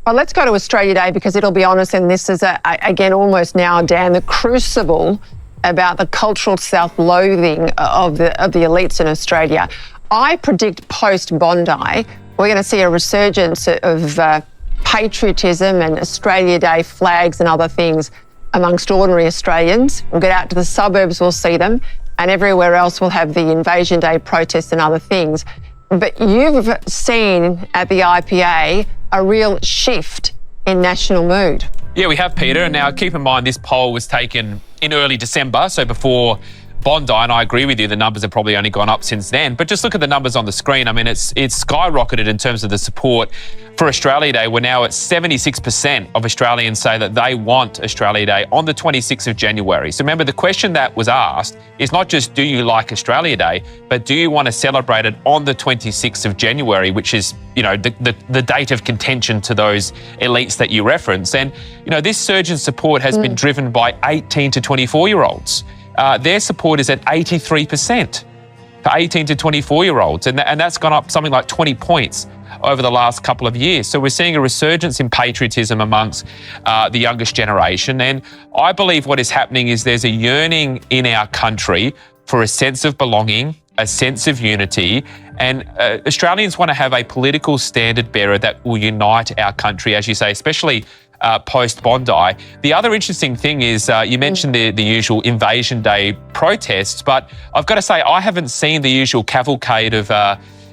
Well, let's go to Australia Day, because it'll be honest, and this is, again, almost now, Dan, the crucible about the cultural self-loathing of the elites in Australia. I predict post-Bondi, we're going to see a resurgence of patriotism and Australia Day flags and other things amongst ordinary Australians. We'll get out to the suburbs, we'll see them, and everywhere else we'll have the Invasion Day protests and other things. But you've seen at the IPA a real shift in national mood. Yeah, we have, Peter. And now keep in mind this poll was taken in early December, so before Bondi, and I agree with you, the numbers have probably only gone up since then. But just look at the numbers on the screen. I mean, it's skyrocketed in terms of the support for Australia Day. We're now at 76% of Australians say that they want Australia Day on the 26th of January. So remember, the question that was asked is not just do you like Australia Day, but do you want to celebrate it on the 26th of January, which is, you know, the date of contention to those elites that you reference. And, you know, this surge in support has been driven by 18 to 24-year-olds. Their support is at 83% for 18 to 24-year-olds, and that's gone up something like 20 points over the last couple of years. So we're seeing a resurgence in patriotism amongst the youngest generation. And I believe what is happening is there's a yearning in our country for a sense of belonging, a sense of unity, and Australians want to have a political standard bearer that will unite our country, as you say, especially post-Bondi. The other interesting thing is you mentioned the usual Invasion Day protests, but I've got to say I haven't seen the usual cavalcade of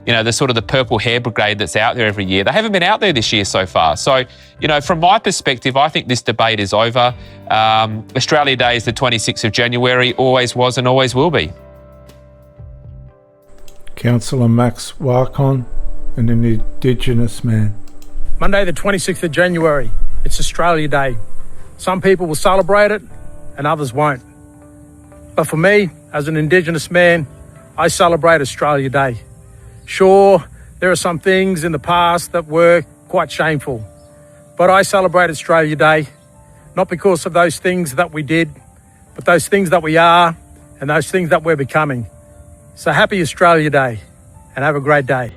you know, the sort of the purple hair brigade that's out there every year. They haven't been out there this year so far. So, you know, from my perspective, I think this debate is over. Australia Day is the 26th of January, always was and always will be. Councillor Max Warkon, an Indigenous man. Monday the 26th of January, it's Australia Day. Some people will celebrate it and others won't. But for me, as an Indigenous man, I celebrate Australia Day. Sure, there are some things in the past that were quite shameful, but I celebrate Australia Day, not because of those things that we did, but those things that we are and those things that we're becoming. So happy Australia Day and have a great day.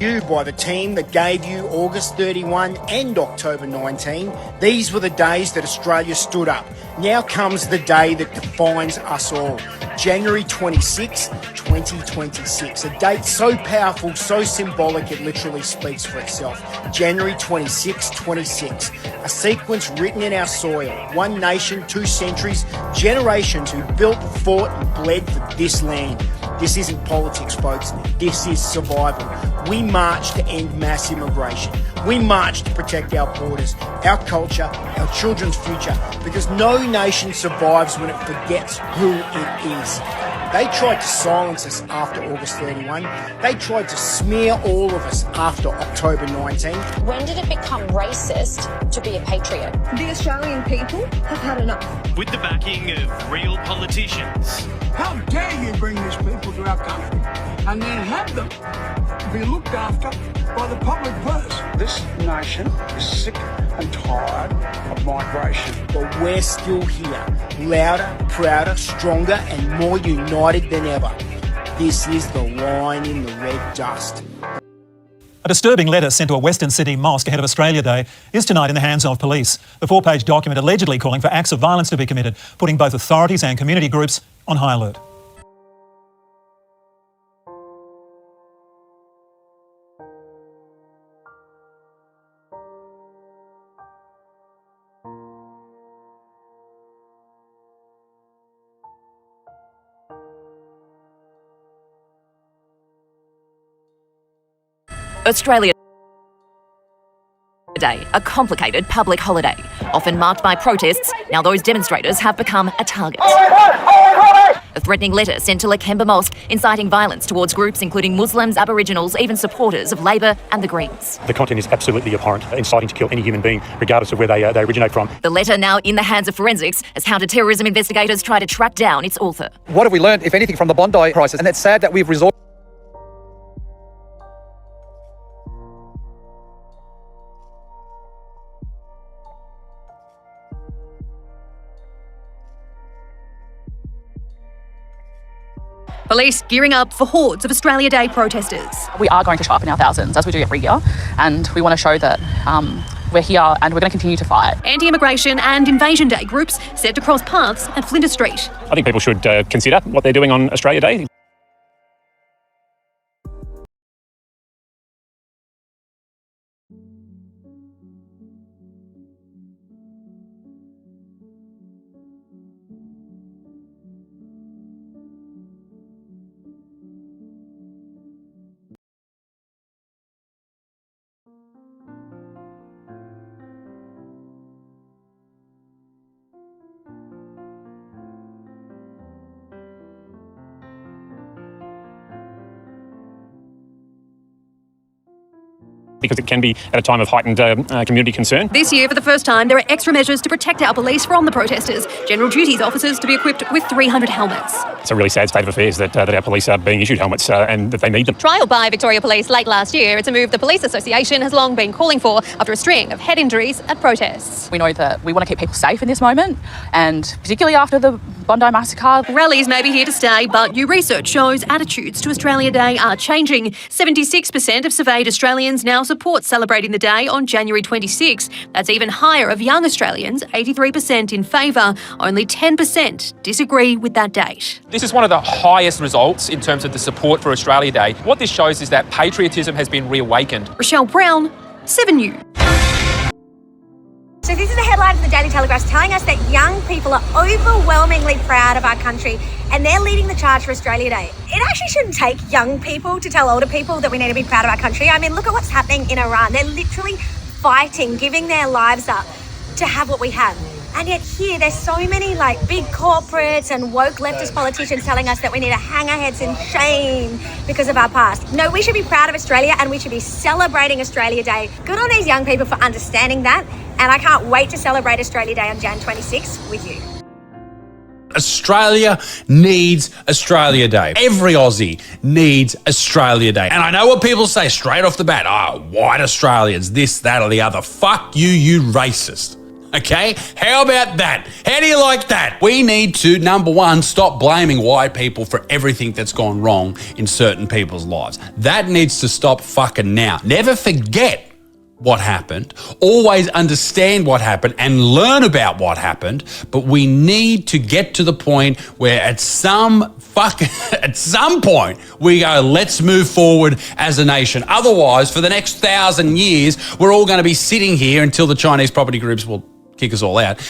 You by the team that gave you August 31 and October 19. These were the days that Australia stood up. Now comes the day that defines us all. January 26, 2026. A date so powerful, so symbolic, it literally speaks for itself. January 26, 26. A sequence written in our soil. One nation, 2 centuries, generations who built, fought and bled for this land. This isn't politics, folks. This is survival. We march to end mass immigration. We march to protect our borders, our culture, our children's future, because no nation survives when it forgets who it is. They tried to silence us after August 31. They tried to smear all of us after October 19. When did it become racist to be a patriot? The Australian people have had enough. With the backing of real politicians. How dare you bring these people to our country and then have them be looked after by the public purse? This nation is sick and tired of migration. But we're still here, louder, prouder, stronger and more united than ever. This is the line in the red dust. A disturbing letter sent to a Western Sydney mosque ahead of Australia Day is tonight in the hands of police. The 4-page document allegedly calling for acts of violence to be committed, putting both authorities and community groups on high alert. Australia Day, a complicated public holiday, often marked by protests. Now those demonstrators have become a target. A threatening letter sent to Lakemba Mosque inciting violence towards groups including Muslims, Aboriginals, even supporters of Labor and the Greens. The content is absolutely abhorrent, inciting to kill any human being, regardless of where they originate from. The letter now in the hands of forensics as counter-terrorism investigators try to track down its author. What have we learned, if anything, from the Bondi crisis? And it's sad that we've resorted. Police gearing up for hordes of Australia Day protesters. We are going to show up in our thousands, as we do every year, and we want to show that we're here and we're going to continue to fight. Anti-immigration and Invasion Day groups set to cross paths at Flinders Street. I think people should consider what they're doing on Australia Day. Because it can be at a time of heightened community concern. This year, for the first time, there are extra measures to protect our police from the protesters. General Duties officers to be equipped with 300 helmets. It's a really sad state of affairs that our police are being issued helmets and that they need them. Trialled by Victoria Police late last year, it's a move the Police Association has long been calling for after a string of head injuries at protests. We know that we want to keep people safe in this moment, and particularly after the Bondi massacre. Rallies may be here to stay, but new research shows attitudes to Australia Day are changing. 76% of surveyed Australians now support celebrating the day on January 26. That's even higher of young Australians, 83% in favour. Only 10% disagree with that date. This is one of the highest results in terms of the support for Australia Day. What this shows is that patriotism has been reawakened. Rochelle Brown, 7 News. So this is a headline from the Daily Telegraph telling us that young people are overwhelmingly proud of our country and they're leading the charge for Australia Day. It actually shouldn't take young people to tell older people that we need to be proud of our country. I mean, look at what's happening in Iran. They're literally fighting, giving their lives up to have what we have. And yet here, there's so many big corporates and woke leftist politicians telling us that we need to hang our heads in shame because of our past. No, we should be proud of Australia and we should be celebrating Australia Day. Good on these young people for understanding that. And I can't wait to celebrate Australia Day on Jan 26 with you. Australia needs Australia Day. Every Aussie needs Australia Day. And I know what people say straight off the bat. Oh, white Australians, this, that, or the other. Fuck you, you racist. Okay? How about that? How do you like that? We need to, number one, stop blaming white people for everything that's gone wrong in certain people's lives. That needs to stop fucking now. Never forget what happened. Always understand what happened and learn about what happened. But we need to get to the point where at some point we go, let's move forward as a nation. Otherwise, for the next 1,000 years, we're all going to be sitting here until the Chinese property groups will kick us all out.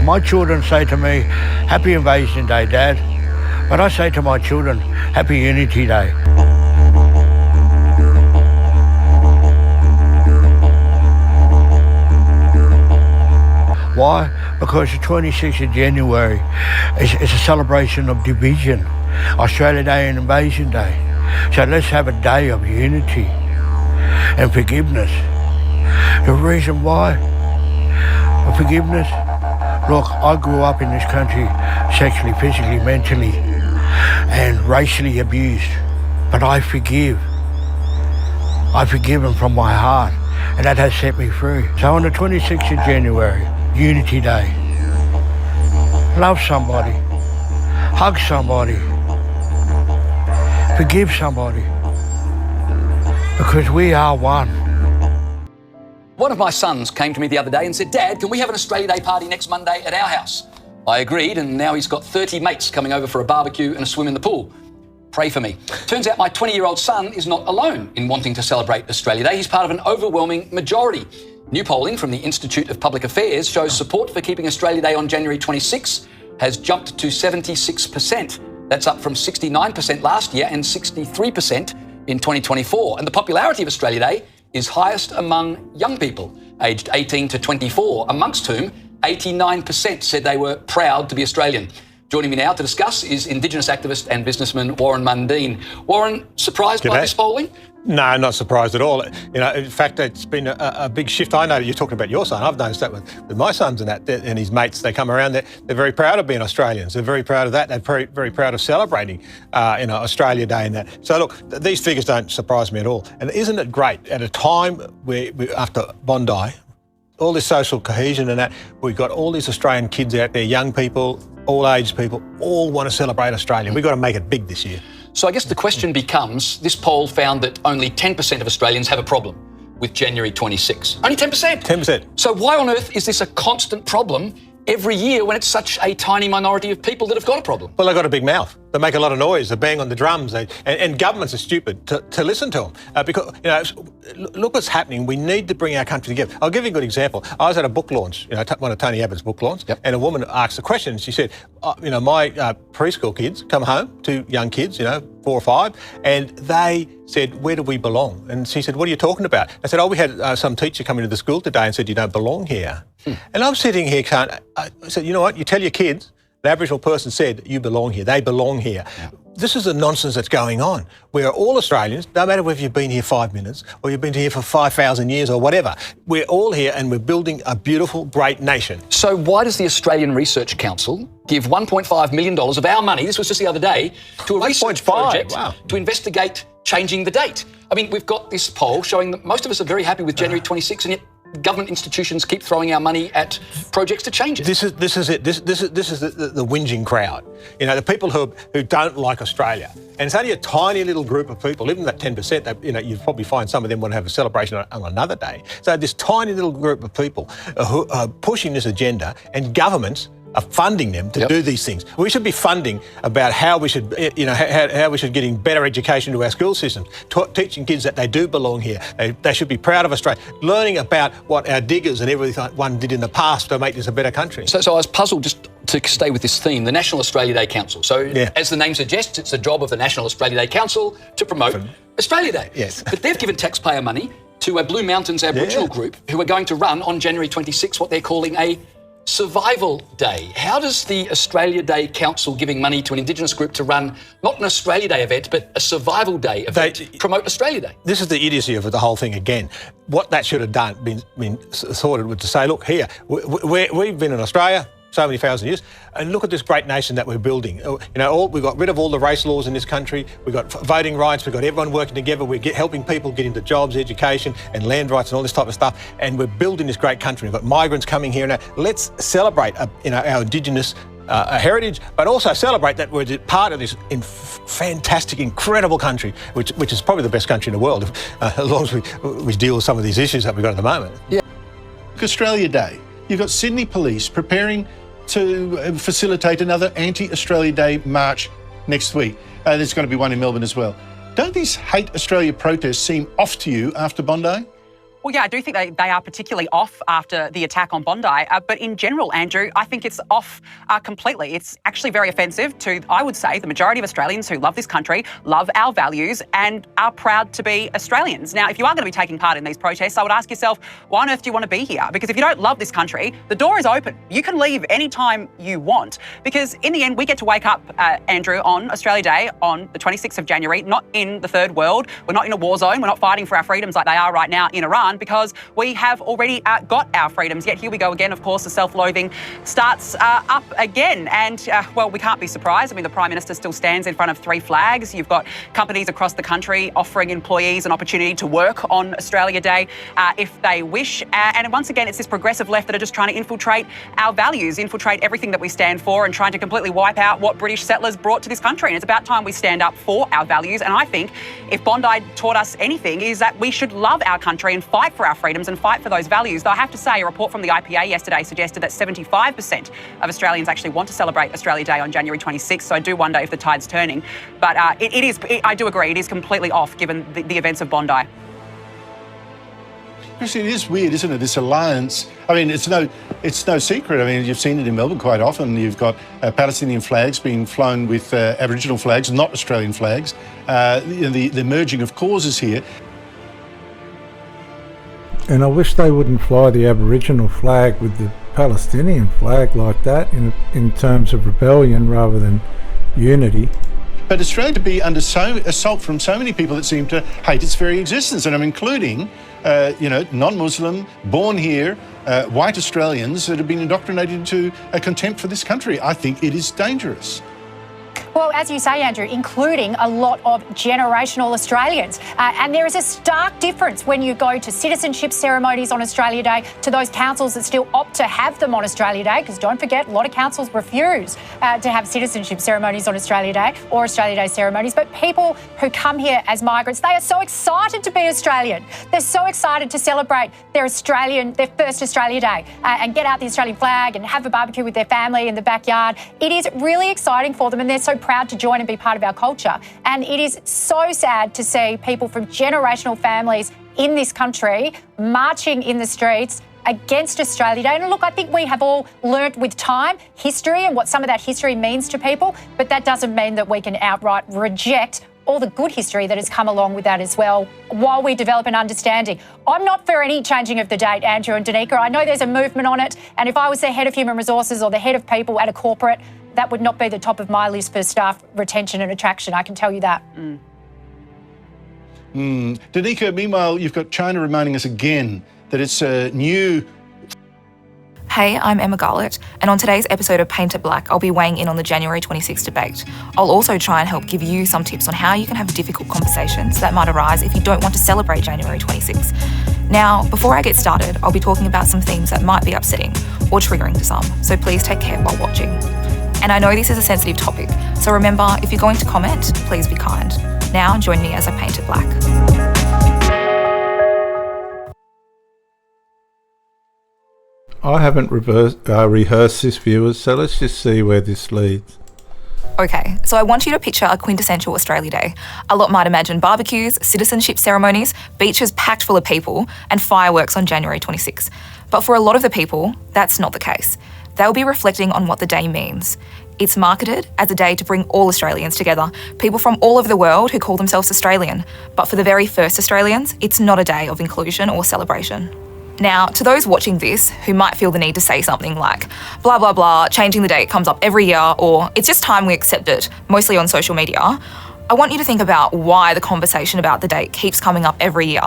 My children say to me, Happy Invasion Day, Dad. But I say to my children, Happy Unity Day. Why? Because the 26th of January is a celebration of division. Australia Day and Invasion Day. So let's have a day of unity and forgiveness. The reason why? Forgiveness. Look, I grew up in this country sexually, physically, mentally, and racially abused. But I forgive. I've forgiven from my heart, and that has set me free. So on the 26th of January, Unity Day, love somebody, hug somebody, forgive somebody, because we are one. One of my sons came to me the other day and said, "Dad, can we have an Australia Day party next Monday at our house?" I agreed, and now he's got 30 mates coming over for a barbecue and a swim in the pool. Pray for me. Turns out my 20-year-old son is not alone in wanting to celebrate Australia Day. He's part of an overwhelming majority. New polling from the Institute of Public Affairs shows support for keeping Australia Day on January 26 has jumped to 76%. That's up from 69% last year and 63% in 2024. And the popularity of Australia Day is highest among young people, aged 18 to 24, amongst whom 89% said they were proud to be Australian. Joining me now to discuss is Indigenous activist and businessman Warren Mundine. Warren, surprised by this polling? No, not surprised at all. You know, in fact, it's been a big shift. I know you're talking about your son. I've noticed that with my sons and his mates. They come around. They're very proud of being Australians. They're very proud of that. They're very, very proud of celebrating, Australia Day and that. So look, these figures don't surprise me at all. And isn't it great at a time where after Bondi, all this social cohesion and that, we've got all these Australian kids out there, young people, all age people, all want to celebrate Australia. We've got to make it big this year. So I guess the question becomes, this poll found that only 10% of Australians have a problem with January 26. Only 10%? 10%. So why on earth is this a constant problem every year when it's such a tiny minority of people that have got a problem? Well, they've got a big mouth. They make a lot of noise. They bang on the drums. And governments are stupid to listen to them. Because, look what's happening. We need to bring our country together. I'll give you a good example. I was at a book launch, one of Tony Abbott's book launch, and a woman asked a question. She said, my preschool kids come home, 2 young kids, 4 or 5, and they said, "Where do we belong?" And she said, "What are you talking about?" I said, we had some teacher come into the school today and said, "You don't belong here." And I'm sitting here, I said, you know what? You tell your kids, an Aboriginal person said, you belong here. They belong here. Yeah. This is the nonsense that's going on. We are all Australians, no matter whether you've been here 5 minutes or you've been here for 5,000 years or whatever. We're all here and we're building a beautiful, great nation. So why does the Australian Research Council give $1.5 million of our money, this was just the other day, to a research project to investigate changing the date? I mean, we've got this poll showing that most of us are very happy with January 26, and yet government institutions keep throwing our money at projects to change it. This is it. This is the whinging crowd. The people who don't like Australia. And it's only a tiny little group of people, even that 10%, you'd probably find some of them want to have a celebration on another day. So this tiny little group of people who are pushing this agenda, and governments are funding them to do these things. We should be funding about how we should, how we should getting better education to our school systems, teaching kids that they do belong here. They should be proud of Australia, learning about what our diggers and everyone did in the past to make this a better country. So I was puzzled, just to stay with this theme, the National Australia Day Council. So as the name suggests, it's the job of the National Australia Day Council to promote Australia Day. Yes. But they've given taxpayer money to a Blue Mountains Aboriginal group who are going to run on January 26 what they're calling a Survival Day. How does the Australia Day Council giving money to an Indigenous group to run not an Australia Day event, but a Survival Day event promote Australia Day? This is the idiocy of the whole thing again. What that should have done, been sorted, was to say, look, here, we've been in Australia so many thousand years, and look at this great nation that we're building. We've got rid of all the race laws in this country. We've got voting rights. We've got everyone working together. We're helping people get into jobs, education, and land rights and all this type of stuff. And we're building this great country. We've got migrants coming here now. Let's celebrate, our Indigenous heritage, but also celebrate that we're part of this fantastic, incredible country, which is probably the best country in the world, as long as we deal with some of these issues that we've got at the moment. Yeah. Australia Day. You've got Sydney Police preparing to facilitate another anti-Australia Day march next week. There's going to be one in Melbourne as well. Don't these Hate Australia protests seem off to you after Bondi? Well, yeah, I do think they are particularly off after the attack on Bondi. But in general, Andrew, I think it's off completely. It's actually very offensive to, I would say, the majority of Australians who love this country, love our values, and are proud to be Australians. Now, if you are going to be taking part in these protests, I would ask yourself, why on earth do you want to be here? Because if you don't love this country, the door is open. You can leave anytime you want. Because in the end, we get to wake up, Andrew, on Australia Day on the 26th of January, not in the third world. We're not in a war zone. We're not fighting for our freedoms like they are right now in Iran. done because we have already got our freedoms. Yet here we go again. Of course, the self-loathing starts up again. And, well, we can't be surprised. I mean, the Prime Minister still stands in front of three flags. You've got companies across the country offering employees an opportunity to work on Australia Day if they wish. And once again, it's this progressive left that are just trying to infiltrate our values, infiltrate everything that we stand for and trying to completely wipe out what British settlers brought to this country. And it's about time we stand up for our values. And I think if Bondi taught us anything is that we should love our country and fight for our freedoms and fight for those values. Though I have to say, a report from the IPA yesterday suggested that 75% of Australians actually want to celebrate Australia Day on January 26th. So I do wonder if the tide's turning. But I do agree, it is completely off given the events of Bondi. Actually, it is weird, isn't it? This alliance. I mean, it's no secret. I mean, you've seen it in Melbourne quite often. You've got Palestinian flags being flown with Aboriginal flags, not Australian flags. The merging of causes here. And I wish they wouldn't fly the Aboriginal flag with the Palestinian flag like that in terms of rebellion rather than unity. But Australia to be under assault from so many people that seem to hate its very existence, and I'm including, non-Muslim, born here, white Australians that have been indoctrinated into a contempt for this country. I think it is dangerous. Well, as you say, Andrew, including a lot of generational Australians. And there is a stark difference when you go to citizenship ceremonies on Australia Day to those councils that still opt to have them on Australia Day, because don't forget, a lot of councils refuse to have citizenship ceremonies on Australia Day or Australia Day ceremonies. But people who come here as migrants, they are so excited to be Australian. They're so excited to celebrate their first Australia Day and get out the Australian flag and have a barbecue with their family in the backyard. It is really exciting for them, and they're so proud to join and be part of our culture. And it is so sad to see people from generational families in this country marching in the streets against Australia Day. And look, I think we have all learnt with time history and what some of that history means to people, but that doesn't mean that we can outright reject all the good history that has come along with that as well, while we develop an understanding. I'm not for any changing of the date, Andrew and Danica. I know there's a movement on it, and if I was the head of human resources or the head of people at a corporate, that would not be the top of my list for staff retention and attraction, I can tell you that. Danica, meanwhile, you've got China reminding us again that it's a new... Hey, I'm Emma Garlett, and on today's episode of Paint It Black, I'll be weighing in on the January 26 debate. I'll also try and help give you some tips on how you can have difficult conversations that might arise if you don't want to celebrate January 26. Now, before I get started, I'll be talking about some themes that might be upsetting or triggering to some, so please take care while watching. And I know this is a sensitive topic, so remember, if you're going to comment, please be kind. Now, join me as I paint it black. I haven't rehearsed this, viewers, so let's just see where this leads. Okay, so I want you to picture a quintessential Australia Day. A lot might imagine barbecues, citizenship ceremonies, beaches packed full of people, and fireworks on January 26. But for a lot of the people, that's not the case. They'll be reflecting on what the day means. It's marketed as a day to bring all Australians together, people from all over the world who call themselves Australian. But for the very first Australians, it's not a day of inclusion or celebration. Now, to those watching this who might feel the need to say something like, blah, blah, blah, changing the date comes up every year, or it's just time we accept it, mostly on social media, I want you to think about why the conversation about the date keeps coming up every year.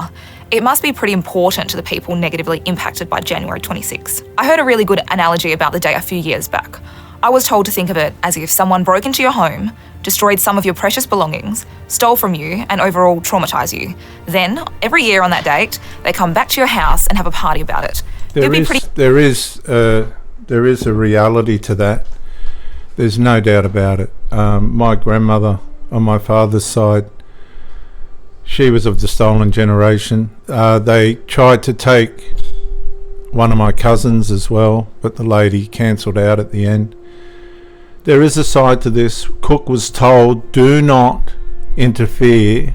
It must be pretty important to the people negatively impacted by January 26. I heard a really good analogy about the day a few years back. I was told to think of it as if someone broke into your home, destroyed some of your precious belongings, stole from you, and overall traumatised you. Then, every year on that date, they come back to your house and have a party about it. There is a reality to that. There's no doubt about it. My grandmother on my father's side, she was of the stolen generation. They tried to take one of my cousins as well, but the lady cancelled out at the end. There is a side to this. Cook was told, do not interfere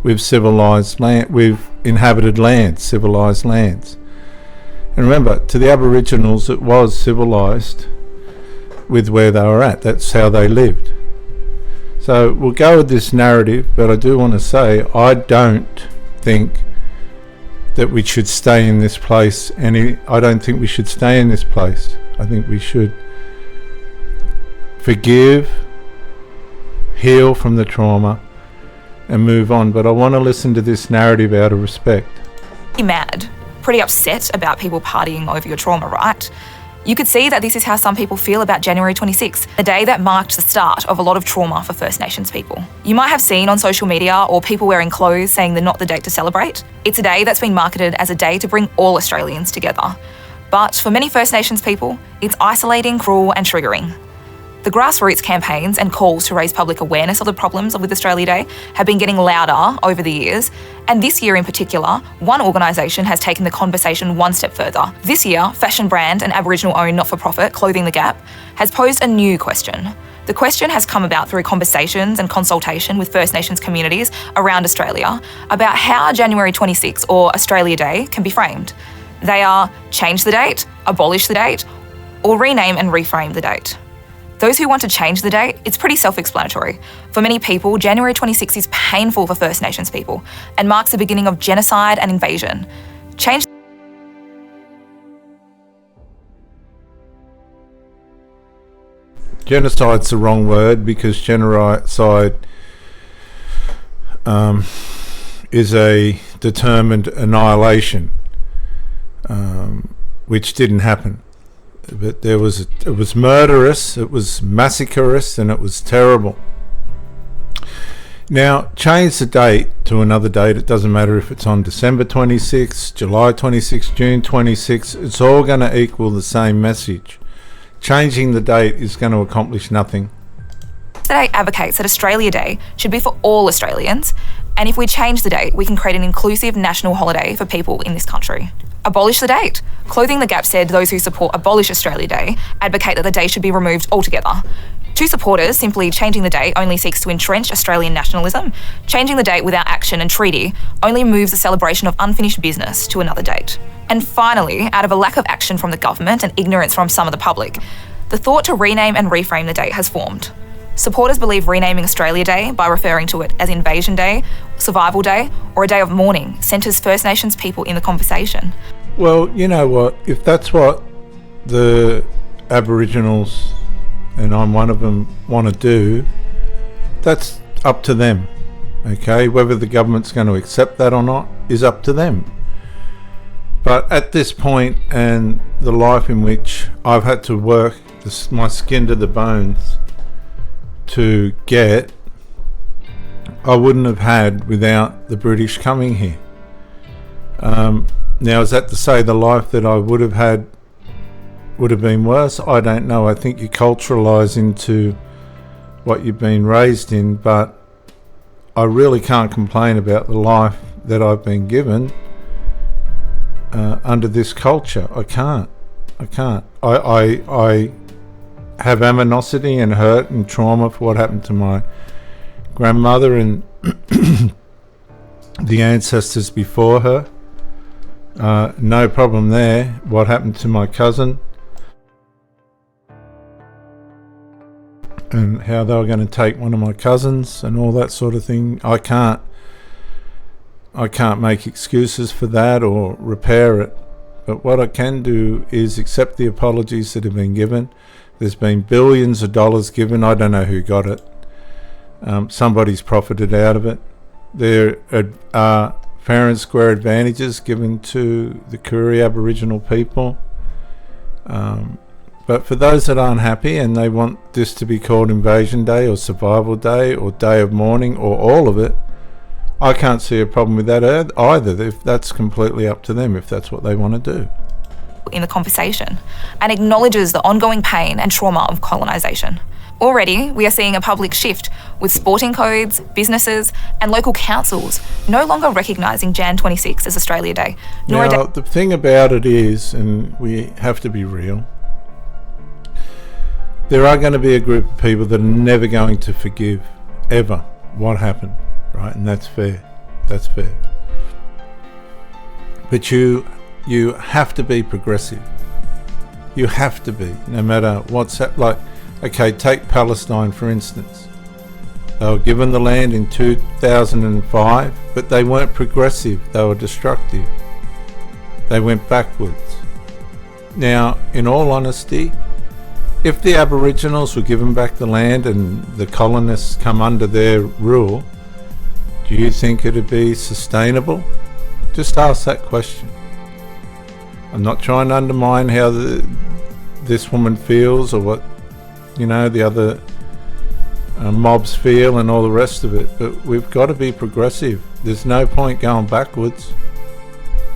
with civilised land, with inhabited lands, civilised lands. And remember, to the Aboriginals, it was civilised with where they were at. That's how they lived. So we'll go with this narrative, but I do want to say I don't think that we should stay in this place. I don't think we should stay in this place. I think we should forgive, heal from the trauma, and move on. But I want to listen to this narrative out of respect. Mad, pretty upset about people partying over your trauma, right? You could see that this is how some people feel about January 26th, the day that marked the start of a lot of trauma for First Nations people. You might have seen on social media or people wearing clothes saying they're not the date to celebrate. It's a day that's been marketed as a day to bring all Australians together. But for many First Nations people, it's isolating, cruel and triggering. The grassroots campaigns and calls to raise public awareness of the problems with Australia Day have been getting louder over the years, and this year in particular, one organisation has taken the conversation one step further. This year, fashion brand and Aboriginal-owned not-for-profit Clothing the Gap has posed a new question. The question has come about through conversations and consultation with First Nations communities around Australia about how January 26 or Australia Day can be framed. They are change the date, abolish the date, or rename and reframe the date. Those who want to change the date, it's pretty self-explanatory. For many people, January 26 is painful for First Nations people and marks the beginning of genocide and invasion. Genocide's the wrong word, because genocide is a determined annihilation, which didn't happen. But it was murderous, it was massacrous, and it was terrible. Now, change the date to another date. It doesn't matter if it's on December 26, July 26, June 26. It's all going to equal the same message. Changing the date is going to accomplish nothing. Today advocates that Australia Day should be for all Australians, and if we change the date, we can create an inclusive national holiday for people in this country. Abolish the date. Clothing the Gap said those who support Abolish Australia Day advocate that the day should be removed altogether. To supporters, simply changing the date only seeks to entrench Australian nationalism. Changing the date without action and treaty only moves the celebration of unfinished business to another date. And finally, out of a lack of action from the government and ignorance from some of the public, the thought to rename and reframe the date has formed. Supporters believe renaming Australia Day by referring to it as Invasion Day, Survival Day, or a day of mourning centres First Nations people in the conversation. Well, you know what? If that's what the Aboriginals, and I'm one of them, want to do, that's up to them. Okay? Whether the government's going to accept that or not is up to them. But at this point, and the life in which I've had to work my skin to the bones to get, I wouldn't have had without the British coming here. Now, is that to say the life that I would have had would have been worse? I don't know. I think you culturalise into what you've been raised in, but I really can't complain about the life that I've been given under this culture. I can't. I have animosity and hurt and trauma for what happened to my grandmother and the ancestors before her. No problem there. What happened to my cousin and how they were going to take one of my cousins and all that sort of thing. I can't make excuses for that or repair it. But what I can do is accept the apologies that have been given. There's been billions of dollars given. I don't know who got it. Somebody's profited out of it. There are fair and square advantages given to the Koori Aboriginal people. But for those that aren't happy and they want this to be called Invasion Day or Survival Day or Day of Mourning or all of it, I can't see a problem with that either. If that's completely up to them, if that's what they want to do. In the conversation, and acknowledges the ongoing pain and trauma of colonisation. Already, we are seeing a public shift with sporting codes, businesses and local councils no longer recognising Jan 26 as Australia Day. Now, the thing about it is, and we have to be real, there are going to be a group of people that are never going to forgive, ever, what happened, right? And that's fair. That's fair. But you have to be progressive. You have to be, no matter what's like. Okay, take Palestine for instance. They were given the land in 2005, but they weren't progressive. They were destructive. They went backwards. Now, in all honesty, if the Aboriginals were given back the land and the colonists come under their rule, do you think it'd be sustainable Just ask that question. I'm not trying to undermine how this woman feels or what, the other mobs feel and all the rest of it, but we've got to be progressive. There's no point going backwards.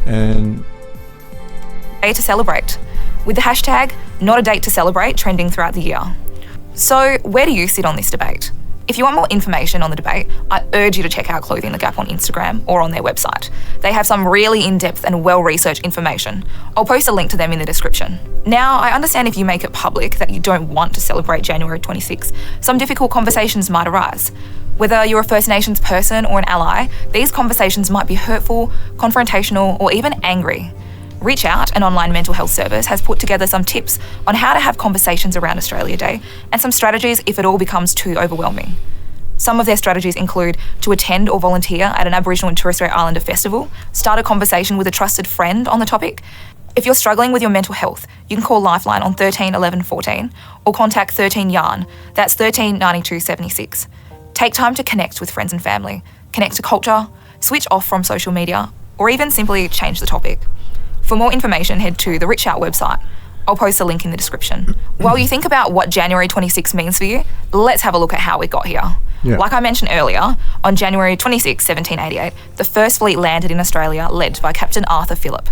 And day to celebrate, with the hashtag not a date to celebrate trending throughout the year. So where do you sit on this debate? If you want more information on the debate, I urge you to check out Clothing the Gap on Instagram or on their website. They have some really in-depth and well-researched information. I'll post a link to them in the description. Now, I understand if you make it public that you don't want to celebrate January 26, some difficult conversations might arise. Whether you're a First Nations person or an ally, these conversations might be hurtful, confrontational, or even angry. Reach Out, an online mental health service, has put together some tips on how to have conversations around Australia Day and some strategies if it all becomes too overwhelming. Some of their strategies include to attend or volunteer at an Aboriginal and Torres Strait Islander festival, start a conversation with a trusted friend on the topic. If you're struggling with your mental health, you can call Lifeline on 13 11 14 or contact 13 Yarn, that's 13 92 76. Take time to connect with friends and family, connect to culture, switch off from social media, or even simply change the topic. For more information, head to the Reach Out website. I'll post a link in the description. While you think about what January 26 means for you, let's have a look at how we got here. Yeah. Like I mentioned earlier, on January 26, 1788, the first fleet landed in Australia led by Captain Arthur Phillip.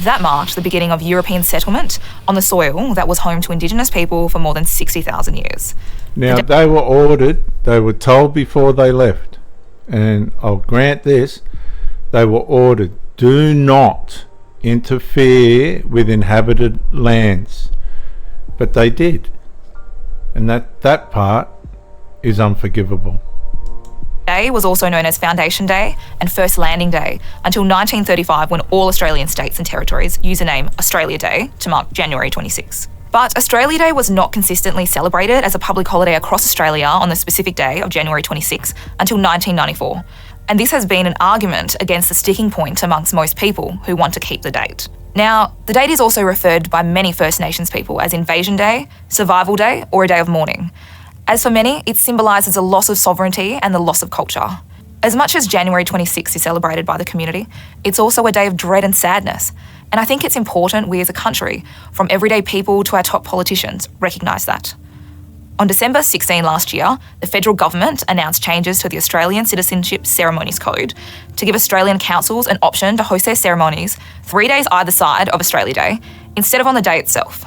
That marked the beginning of European settlement on the soil that was home to Indigenous people for more than 60,000 years. Now, they were ordered, they were told before they left, and I'll grant this, they were ordered, do not interfere with inhabited lands. But they did. And that part is unforgivable. Day was also known as Foundation Day and First Landing Day until 1935, when all Australian states and territories used the name Australia Day to mark January 26. But Australia Day was not consistently celebrated as a public holiday across Australia on the specific day of January 26 until 1994. And this has been an argument against the sticking point amongst most people who want to keep the date. Now, the date is also referred by many First Nations people as Invasion Day, Survival Day, or a day of mourning. As for many, it symbolises a loss of sovereignty and the loss of culture. As much as January 26 is celebrated by the community, it's also a day of dread and sadness. And I think it's important we as a country, from everyday people to our top politicians, recognise that. On December 16 last year, the federal government announced changes to the Australian Citizenship Ceremonies Code to give Australian councils an option to host their ceremonies 3 days either side of Australia Day instead of on the day itself.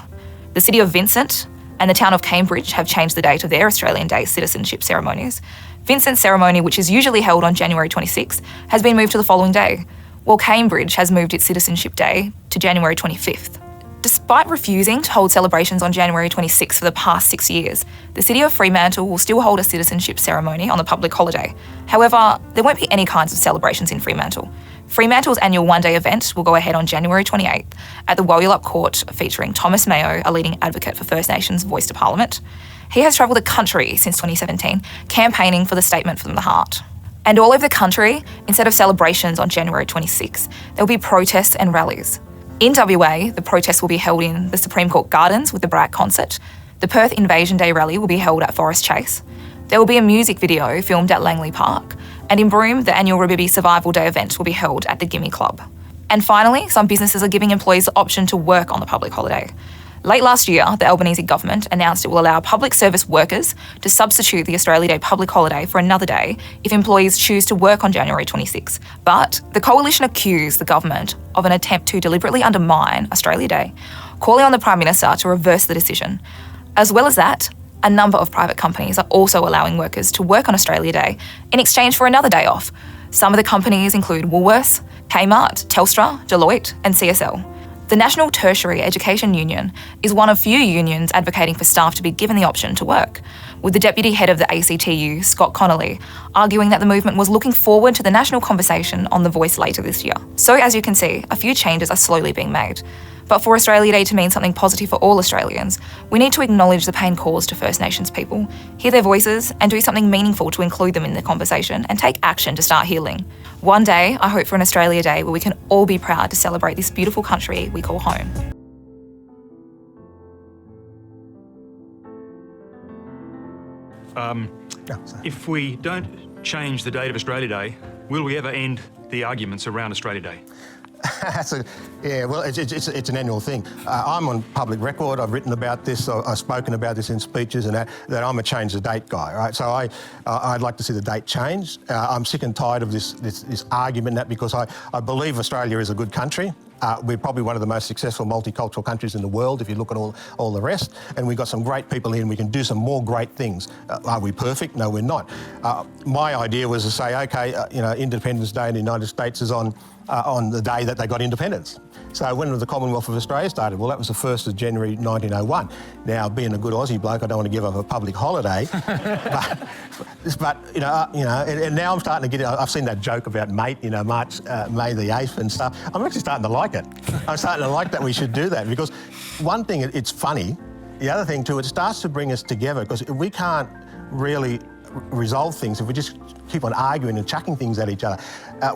The City of Vincent and the town of Cambridge have changed the date of their Australian Day citizenship ceremonies. Vincent's ceremony, which is usually held on January 26, has been moved to the following day, while Cambridge has moved its Citizenship Day to January 25th. Despite refusing to hold celebrations on January 26 for the past 6 years, the City of Fremantle will still hold a citizenship ceremony on the public holiday. However, there won't be any kinds of celebrations in Fremantle. Fremantle's annual one-day event will go ahead on January 28th at the Woyullup Court, featuring Thomas Mayo, a leading advocate for First Nations voice to Parliament. He has travelled the country since 2017, campaigning for the Statement from the Heart. And all over the country, instead of celebrations on January 26, there will be protests and rallies. In WA, the protests will be held in the Supreme Court Gardens with the Brat concert. The Perth Invasion Day rally will be held at Forest Chase. There will be a music video filmed at Langley Park. And in Broome, the annual Ribby Survival Day event will be held at the Gimme Club. And finally, some businesses are giving employees the option to work on the public holiday. Late last year, the Albanese government announced it will allow public service workers to substitute the Australia Day public holiday for another day if employees choose to work on January 26. But the coalition accused the government of an attempt to deliberately undermine Australia Day, calling on the Prime Minister to reverse the decision. As well as that, a number of private companies are also allowing workers to work on Australia Day in exchange for another day off. Some of the companies include Woolworths, Kmart, Telstra, Deloitte, and CSL. The National Tertiary Education Union is one of few unions advocating for staff to be given the option to work, with the deputy head of the ACTU, Scott Connolly, arguing that the movement was looking forward to the national conversation on The Voice later this year. So as you can see, a few changes are slowly being made. But for Australia Day to mean something positive for all Australians, we need to acknowledge the pain caused to First Nations people, hear their voices, and do something meaningful to include them in the conversation and take action to start healing. One day, I hope for an Australia Day where we can all be proud to celebrate this beautiful country we call home. If we don't change the date of Australia Day, will we ever end the arguments around Australia Day? It's an annual thing. I'm on public record. I've written about this. I've spoken about this in speeches, and that I'm a change the date guy, right? So I'd like to see the date changed. I'm sick and tired of this argument because I believe Australia is a good country. We're probably one of the most successful multicultural countries in the world if you look at all the rest, and we've got some great people here and we can do some more great things. Are we perfect? No, we're not. My idea was to say, okay, Independence Day in the United States is on the day that they got independence. So when the Commonwealth of Australia started? Well, that was the 1st of January 1901. Now, being a good Aussie bloke, I don't want to give up a public holiday, but and now I'm starting to get. I've seen that joke about May the 8th and stuff. I'm actually starting to like it. I'm starting to like that we should do that because one thing, it's funny. The other thing too, it starts to bring us together because we can't really resolve things if we just keep on arguing and chucking things at each other.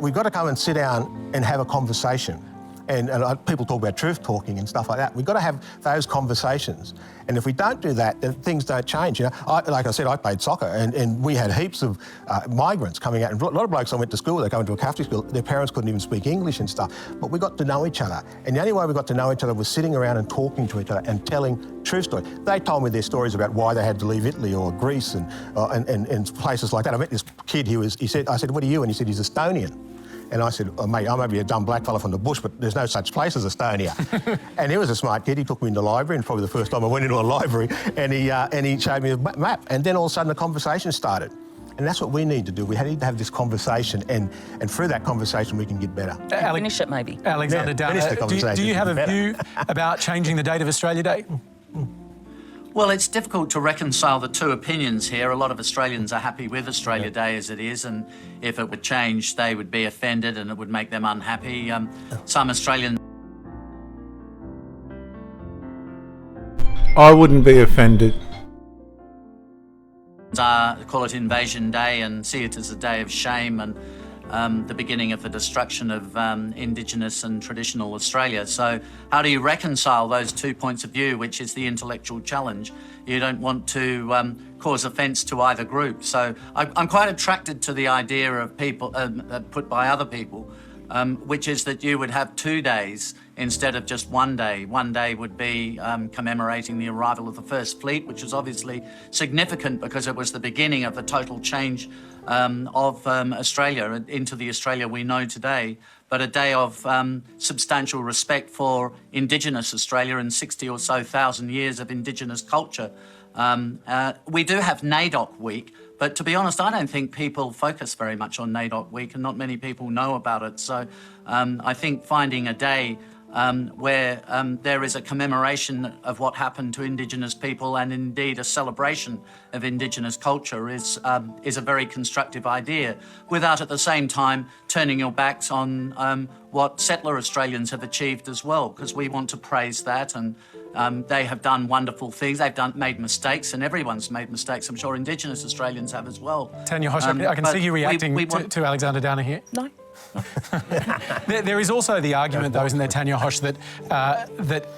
We've got to come and sit down and have a conversation. And people talk about truth talking and stuff like that. We've got to have those conversations. And if we don't do that, then things don't change. Like I said, I played soccer and we had heaps of migrants coming out. And a lot of blokes I went to school, they go into a Catholic school, their parents couldn't even speak English and stuff. But we got to know each other. And the only way we got to know each other was sitting around and talking to each other and telling true stories. They told me their stories about why they had to leave Italy or Greece and places like that. I met this kid, I said, what are you? And he said, he's Estonian. And I said, oh, mate, I may be a dumb black fella from the bush, but there's no such place as Estonia. And he was a smart kid. He took me into the library, and probably the first time I went into a library, and he showed me a map. And then all of a sudden the conversation started. And that's what we need to do. We need to have this conversation, and through that conversation we can get better. Finish it, maybe. Alexander Downer, do you have a view about changing the date of Australia Day? Well, it's difficult to reconcile the two opinions here. A lot of Australians are happy with Australia Day as it is, and if it would change, they would be offended and it would make them unhappy. Some Australians... I wouldn't be offended. Call it Invasion Day and see it as a day of shame and the beginning of the destruction of Indigenous and traditional Australia. So how do you reconcile those 2 points of view, which is the intellectual challenge? You don't want to cause offence to either group. So I'm quite attracted to the idea of people put by other people, which is that you would have 2 days instead of just 1 day. 1 day would be commemorating the arrival of the First Fleet, which is obviously significant because it was the beginning of the total change of Australia into the Australia we know today, but a day of substantial respect for Indigenous Australia and 60 or so thousand years of Indigenous culture. We do have NAIDOC Week, but to be honest, I don't think people focus very much on NAIDOC Week and not many people know about it. So I think finding a day where there is a commemoration of what happened to Indigenous people and indeed a celebration of Indigenous culture is a very constructive idea, without at the same time turning your backs on what settler Australians have achieved as well, because we want to praise that, and they have done wonderful things. They've made mistakes, and everyone's made mistakes. I'm sure Indigenous Australians have as well. Tanya Hosh, I can see you reacting to Alexander Downer here. No. There is also the argument, though, isn't there, Tanya Hosh, that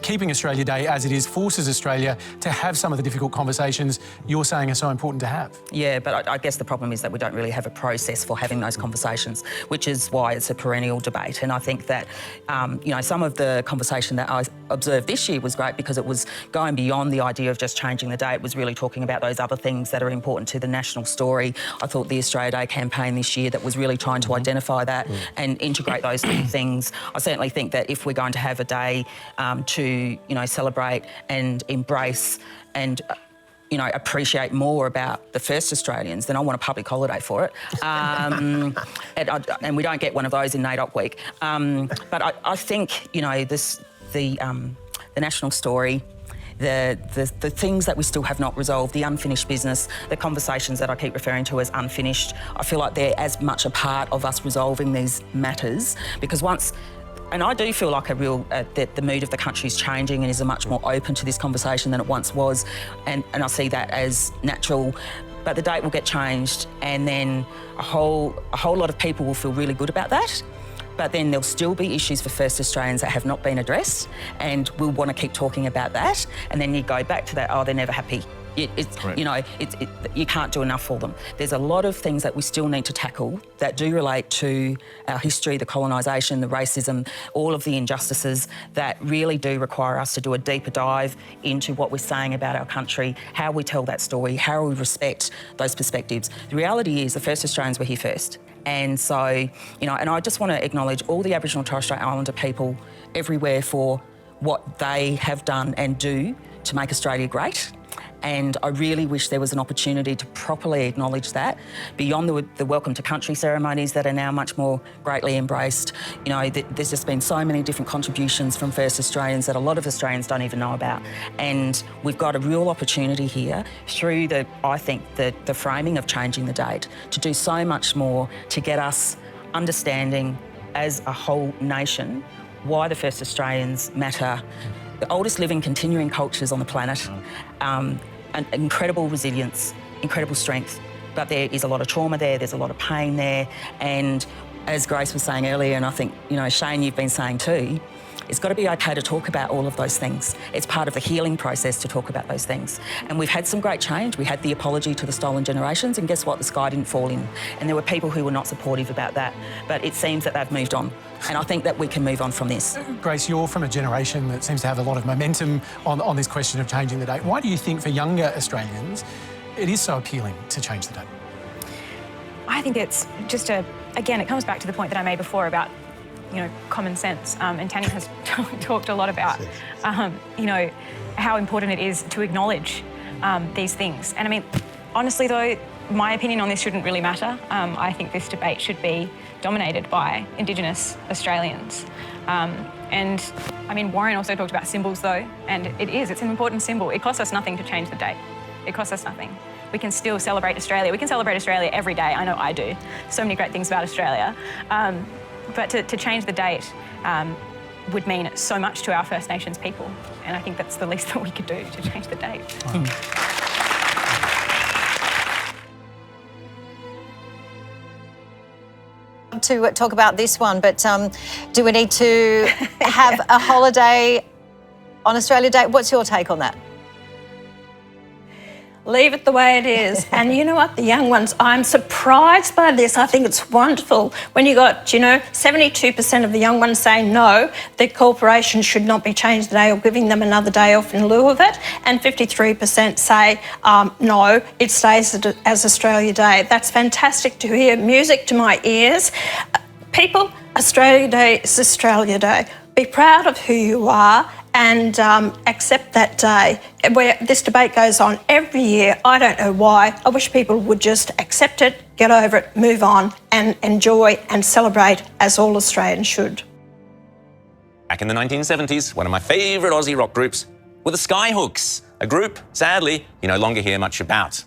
keeping Australia Day as it is forces Australia to have some of the difficult conversations you're saying are so important to have. Yeah, but I guess the problem is that we don't really have a process for having those conversations, which is why it's a perennial debate. And I think that, some of the conversation that I observed this year was great because it was going beyond the idea of just changing the day. It was really talking about those other things that are important to the national story. I thought the Australia Day campaign this year that was really trying to identify that and integrate those things. I certainly think that if we're going to have a day to, celebrate and embrace and appreciate more about the first Australians, then I want a public holiday for it. And we don't get one of those in NAIDOC Week. But I think, the national story, the things that we still have not resolved, the unfinished business, the conversations that I keep referring to as unfinished, I feel like they're as much a part of us resolving these matters, because and I do feel like that the mood of the country is changing and is much more open to this conversation than it once was, and I see that as natural. But the date will get changed, and then a whole lot of people will feel really good about that. But then there'll still be issues for First Australians that have not been addressed, and we'll want to keep talking about that. And then you go back to that, they're never happy. You can't do enough for them. There's a lot of things that we still need to tackle that do relate to our history, the colonisation, the racism, all of the injustices that really do require us to do a deeper dive into what we're saying about our country, how we tell that story, how we respect those perspectives. The reality is the first Australians were here first. And so, and I just want to acknowledge all the Aboriginal and Torres Strait Islander people everywhere for what they have done and do to make Australia great. And I really wish there was an opportunity to properly acknowledge that beyond the Welcome to Country ceremonies that are now much more greatly embraced. There's just been so many different contributions from First Australians that a lot of Australians don't even know about. And we've got a real opportunity here through the framing of changing the date to do so much more to get us understanding as a whole nation why the First Australians matter. The oldest living continuing cultures on the planet, an incredible resilience, incredible strength, but there is a lot of trauma there, there's a lot of pain there, and as Grace was saying earlier, and I think, Shane, you've been saying too, it's got to be okay to talk about all of those things. It's part of the healing process to talk about those things. And we've had some great change. We had the apology to the stolen generations, and guess what? The sky didn't fall in. And there were people who were not supportive about that. But it seems that they've moved on. And I think that we can move on from this. Grace, you're from a generation that seems to have a lot of momentum on this question of changing the date. Why do you think for younger Australians it is so appealing to change the date? I think it's just again, it comes back to the point that I made before about common sense. And Tanya has talked a lot about, how important it is to acknowledge these things. And I mean, honestly though, my opinion on this shouldn't really matter. I think this debate should be dominated by Indigenous Australians. And I mean, Warren also talked about symbols though, and it's an important symbol. It costs us nothing to change the date. It costs us nothing. We can still celebrate Australia. We can celebrate Australia every day. I know I do. So many great things about Australia. But to change the date would mean so much to our First Nations people. And I think that's the least that we could do to change the date. To talk about this one, but do we need to have a holiday on Australia Day? What's your take on that? Leave it the way it is. And you know what, the young ones, I'm surprised by this. I think it's wonderful when you got, 72% of the young ones saying no, the corporation should not be changed today or giving them another day off in lieu of it, and 53% say no, it stays as Australia Day. That's fantastic to hear. Music to my ears. People, Australia Day is Australia Day. Be proud of who you are and accept that day. Where this debate goes on every year, I don't know why. I wish people would just accept it, get over it, move on and enjoy and celebrate as all Australians should. Back in the 1970s, one of my favourite Aussie rock groups were the Skyhooks, a group, sadly, you no longer hear much about.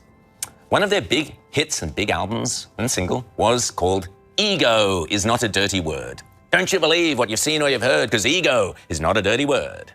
One of their big hits and big albums and single was called Ego Is Not a Dirty Word. Don't you believe what you've seen or you've heard, because ego is not a dirty word.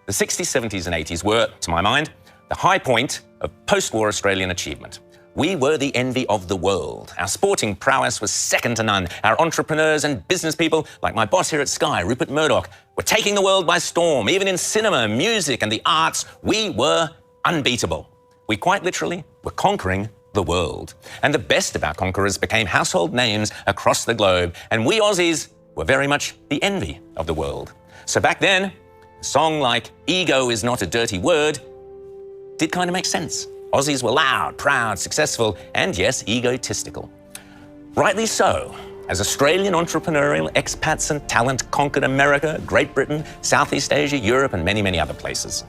The 60s, 70s and 80s were, to my mind, the high point of post-war Australian achievement. We were the envy of the world. Our sporting prowess was second to none. Our entrepreneurs and business people, like my boss here at Sky, Rupert Murdoch, were taking the world by storm. Even in cinema, music and the arts, we were unbeatable. We quite literally were conquering the world. And the best of our conquerors became household names across the globe. And we Aussies were very much the envy of the world. So back then, a song like Ego Is Not a Dirty Word did kind of make sense. Aussies were loud, proud, successful, and yes, egotistical. Rightly so, as Australian entrepreneurial expats and talent conquered America, Great Britain, Southeast Asia, Europe, and many, many other places.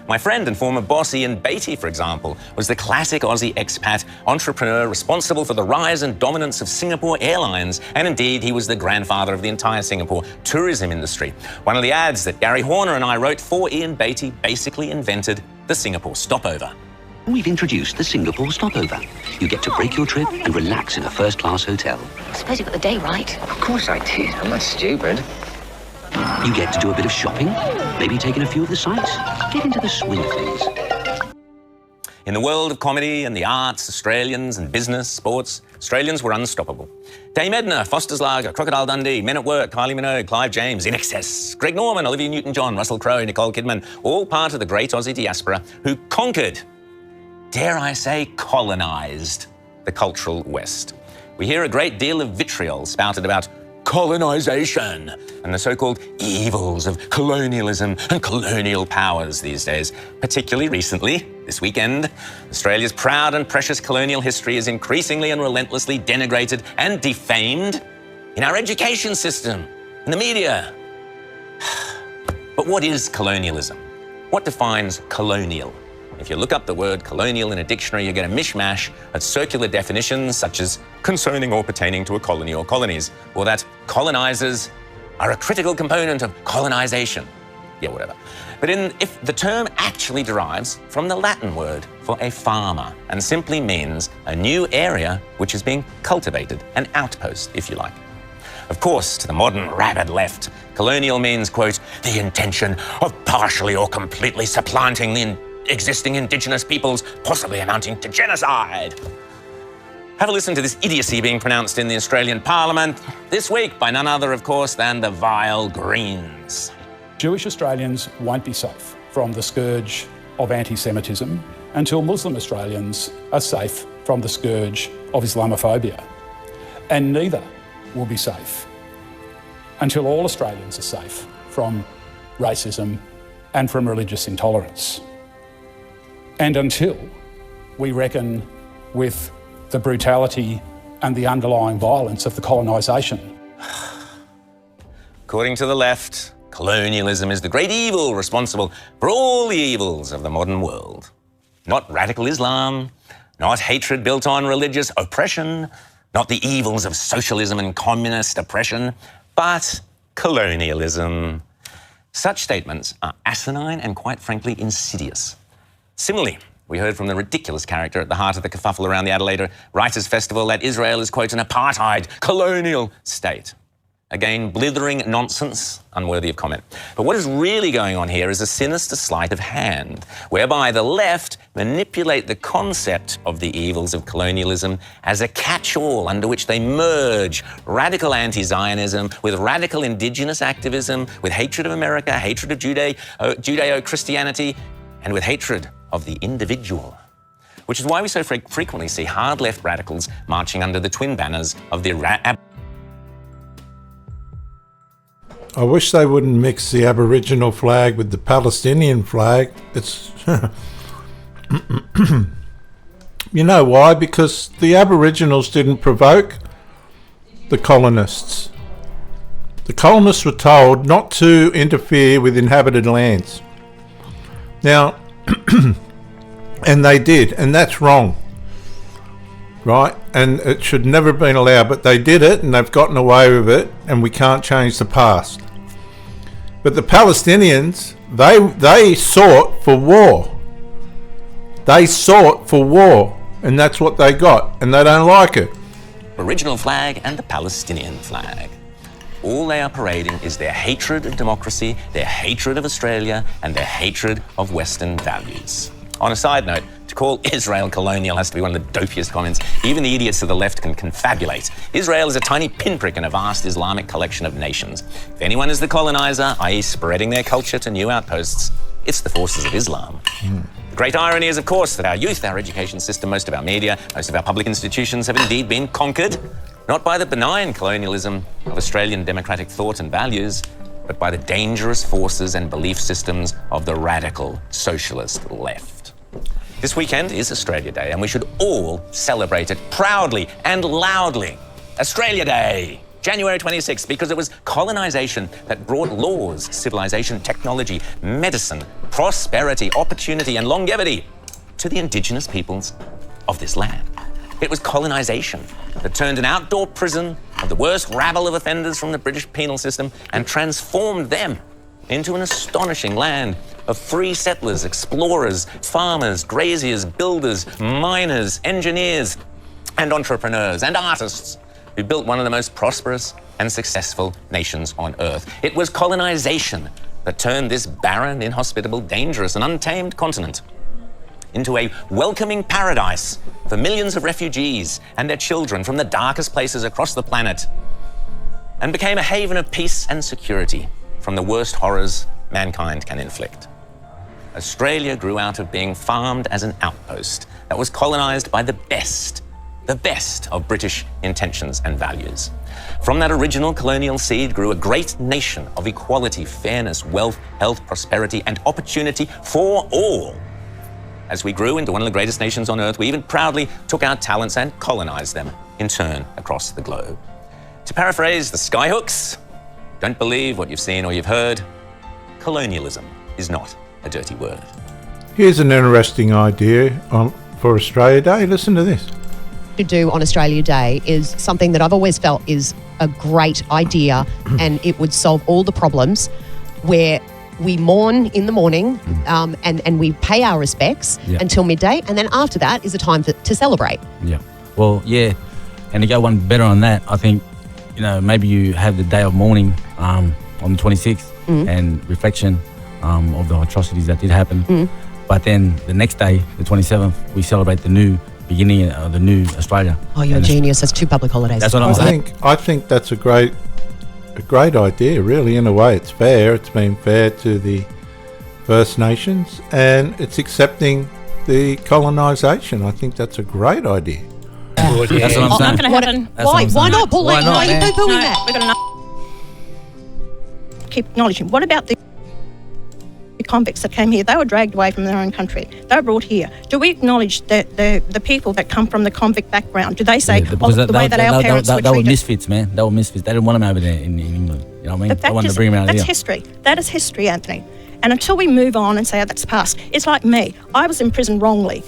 My friend and former boss Ian Beattie, for example, was the classic Aussie expat entrepreneur responsible for the rise and dominance of Singapore Airlines, and indeed he was the grandfather of the entire Singapore tourism industry. One of the ads that Gary Horner and I wrote for Ian Beattie basically invented the Singapore stopover. We've introduced the Singapore stopover. You get to break your trip and relax in a first-class hotel. I suppose you got the day right. Of course I did. I'm not stupid. You get to do a bit of shopping, maybe take in a few of the sights, get into the swing of things. In the world of comedy and the arts, Australians and business, sports, Australians were unstoppable. Dame Edna, Foster's Lager, Crocodile Dundee, Men at Work, Kylie Minogue, Clive James, In Excess, Greg Norman, Olivia Newton-John, Russell Crowe, Nicole Kidman, all part of the great Aussie diaspora who conquered dare I say, colonised the cultural West. We hear a great deal of vitriol spouted about colonisation and the so-called evils of colonialism and colonial powers these days. Particularly recently, this weekend, Australia's proud and precious colonial history is increasingly and relentlessly denigrated and defamed in our education system, in the media. But what is colonialism? What defines colonial? If you look up the word colonial in a dictionary, you get a mishmash of circular definitions such as concerning or pertaining to a colony or colonies, or that colonisers are a critical component of colonisation. Yeah, whatever. But if the term actually derives from the Latin word for a farmer and simply means a new area which is being cultivated, an outpost, if you like. Of course, to the modern rabid left, colonial means, quote, the intention of partially or completely supplanting the existing Indigenous peoples, possibly amounting to genocide. Have a listen to this idiocy being pronounced in the Australian Parliament this week by none other, of course, than the vile Greens. Jewish Australians won't be safe from the scourge of anti-Semitism until Muslim Australians are safe from the scourge of Islamophobia. And neither will be safe until all Australians are safe from racism and from religious intolerance. And until we reckon with the brutality and the underlying violence of the colonisation. According to the left, colonialism is the great evil responsible for all the evils of the modern world. Not radical Islam, not hatred built on religious oppression, not the evils of socialism and communist oppression, but colonialism. Such statements are asinine and, quite frankly, insidious. Similarly, we heard from the ridiculous character at the heart of the kerfuffle around the Adelaide Writers' Festival that Israel is, quote, an apartheid, colonial state. Again, blithering nonsense, unworthy of comment. But what is really going on here is a sinister sleight of hand, whereby the left manipulate the concept of the evils of colonialism as a catch-all under which they merge radical anti-Zionism with radical Indigenous activism, with hatred of America, hatred of Judeo-Christianity, and with hatred of the individual. Which is why we so frequently see hard left radicals marching under the twin banners of the I wish they wouldn't mix the Aboriginal flag with the Palestinian flag. It's you know why? Because the Aboriginals didn't provoke the colonists. The colonists were told not to interfere with inhabited lands. Now, and they did, and that's wrong, right? And it should never have been allowed, but they did it, and they've gotten away with it, and we can't change the past. But the Palestinians, they sought for war. They sought for war, and that's what they got, and they don't like it. Original flag and the Palestinian flag. All they are parading is their hatred of democracy, their hatred of Australia, and their hatred of Western values. On a side note, to call Israel colonial has to be one of the dopiest comments even the idiots of the left can confabulate. Israel is a tiny pinprick in a vast Islamic collection of nations. If anyone is the colonizer, i.e. spreading their culture to new outposts, it's the forces of Islam. The great irony is, of course, that our youth, our education system, most of our media, most of our public institutions have indeed been conquered, not by the benign colonialism of Australian democratic thought and values, but by the dangerous forces and belief systems of the radical socialist left. This weekend is Australia Day, and we should all celebrate it proudly and loudly. Australia Day, January 26th, because it was colonisation that brought laws, civilisation, technology, medicine, prosperity, opportunity and longevity to the Indigenous peoples of this land. It was colonisation that turned an outdoor prison of the worst rabble of offenders from the British penal system and transformed them into an astonishing land of free settlers, explorers, farmers, graziers, builders, miners, engineers, and entrepreneurs and artists who built one of the most prosperous and successful nations on earth. It was colonisation that turned this barren, inhospitable, dangerous and untamed continent into a welcoming paradise for millions of refugees and their children from the darkest places across the planet, and became a haven of peace and security from the worst horrors mankind can inflict. Australia grew out of being farmed as an outpost that was colonised by the best of British intentions and values. From that original colonial seed grew a great nation of equality, fairness, wealth, health, prosperity, and opportunity for all. As we grew into one of the greatest nations on earth, we even proudly took our talents and colonised them in turn across the globe. To paraphrase the Skyhooks, don't believe what you've seen or you've heard. Colonialism is not a dirty word. Here's an interesting idea for Australia Day. Listen to this. To do on Australia Day is something that I've always felt is a great idea, and it would solve all the problems, where we mourn in the morning and we pay our respects until midday, and then after that is a time to celebrate. Yeah. Well, yeah. And to go one better on that, I think, maybe you have the day of mourning on the 26th and reflection of the atrocities that did happen. But then the next day, the 27th, we celebrate the new beginning of the new Australia. Oh, you're a genius. That's 2 public holidays. That's what I'm saying. I think that's a great idea, really. In a way, it's fair. It's been fair to the First Nations, and it's accepting the colonisation. I think that's a great idea. That's what I'm saying. Not going to happen. Why not, Pauline? Why are you poo-pooing that? We've got enough. Keep acknowledging. What about the convicts that came here? They were dragged away from their own country. They were brought here. Do we acknowledge the people that come from the convict background? Do they say, the way that our parents were treated? They were misfits, man. They were misfits. They didn't want them over there in England. You know what I mean? They wanted to bring them out here. That's history. That is history, Anthony. And until we move on and say, oh, that's past, it's like me. I was in prison wrongly.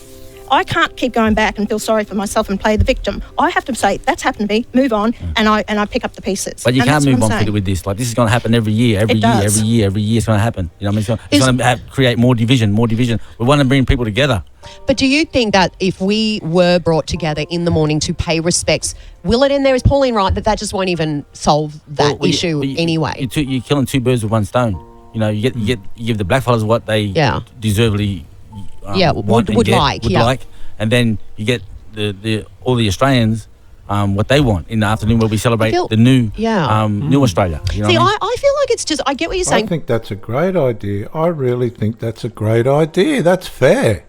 I can't keep going back and feel sorry for myself and play the victim. I have to say, that's happened to me, move on, and I pick up the pieces. But you and can't move on with this. Like, this is going to happen every year it's going to happen. You know what I mean? It's going to create more division. We want to bring people together. But do you think that if we were brought together in the morning to pay respects, will it end there? Is Pauline right that just won't even solve that issue anyway? You're killing 2 birds with 1 stone. You give the blackfellas what they deservedly would like, and then you get all the Australians what they want in the afternoon, where we celebrate the new new Australia. I feel like it's just, I get what you're saying. I think that's a great idea. I really think that's a great idea. That's fair.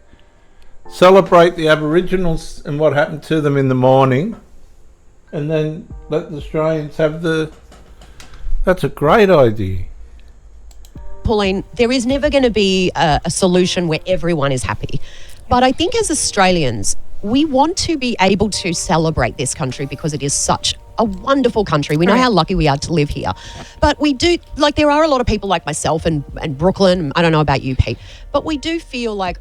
Celebrate the Aboriginals and what happened to them in the morning, and then let the Australians have that's a great idea. Pauline, there is never going to be a solution where everyone is happy. But I think as Australians, we want to be able to celebrate this country because it is such a wonderful country. We know how lucky we are to live here. But we do, there are a lot of people like myself and Brooklyn, I don't know about you, Pete, but we do feel like,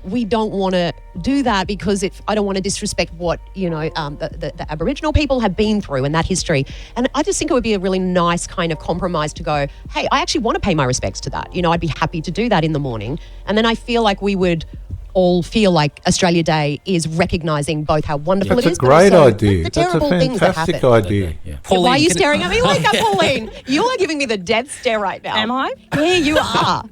we don't want to do that because I don't want to disrespect what, the Aboriginal people have been through and that history. And I just think it would be a really nice kind of compromise to go, hey, I actually want to pay my respects to that. I'd be happy to do that in the morning. And then I feel like we would all feel like Australia Day is recognising both how wonderful it is, but great idea. The That's a terrible things that happen. fantastic idea. Pauline, why are you staring at me like that, Pauline? You are giving me the death stare right now. Am I? Yeah, you are.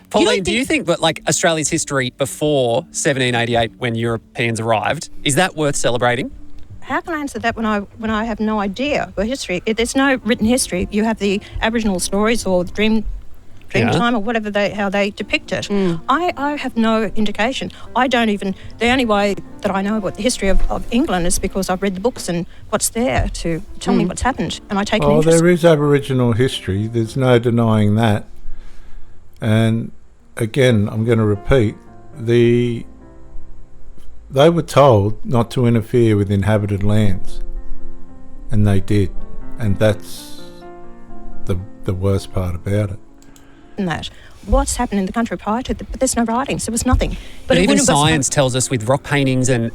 Pauline, do you think that Australia's history before 1788, when Europeans arrived, is that worth celebrating? How can I answer that when I have no idea of history? There's no written history. You have the Aboriginal stories or dream time or whatever how they depict it. I have no indication. The only way that I know about the history of England is because I've read the books and what's there to tell me what's happened, and I take an interest. There is Aboriginal history. There's no denying that. And again, I'm going to repeat, they were told not to interfere with inhabited lands, and they did. And that's the worst part about it. That what's happened in the country prior to but there's no writings, there was nothing. But even science tells us with rock paintings and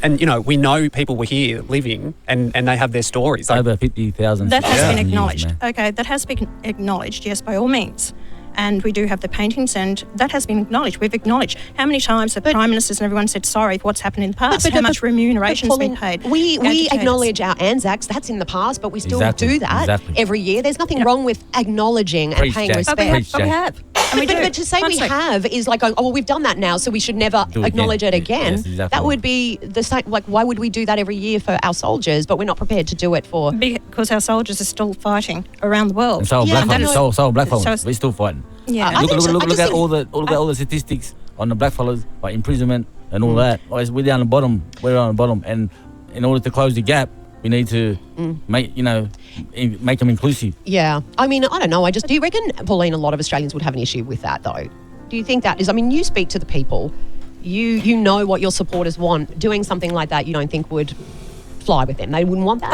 we know people were here living and they have their stories. Over 50,000. That has been acknowledged. Okay, that has been acknowledged, yes, by all means. And we do have the paintings, and that has been acknowledged. We've acknowledged how many times the Prime Ministers and everyone said sorry for what's happened in the past, how much remuneration has been paid. We acknowledge our Anzacs, that's in the past, but we still do that every year. There's nothing wrong with acknowledging and paying respect. But we have. But to say we have is like, we've done that now, so we should never acknowledge it again. Yes, exactly. That would be the same. Like, why would we do that every year for our soldiers, but we're not prepared to do it for? Because our soldiers are still fighting around the world. And so blackfellas, we're still fighting. Yeah, look at all the statistics on the blackfellas, by imprisonment, and all that. Like, we're down the bottom. We're on the bottom, and in order to close the gap, we need to make them inclusive. Yeah. I mean, I don't know. Do you reckon, Pauline, a lot of Australians would have an issue with that, though? Do you think that is, I mean, you speak to the people, you know what your supporters want. Doing something like that, you don't think would fly with them? They wouldn't want that?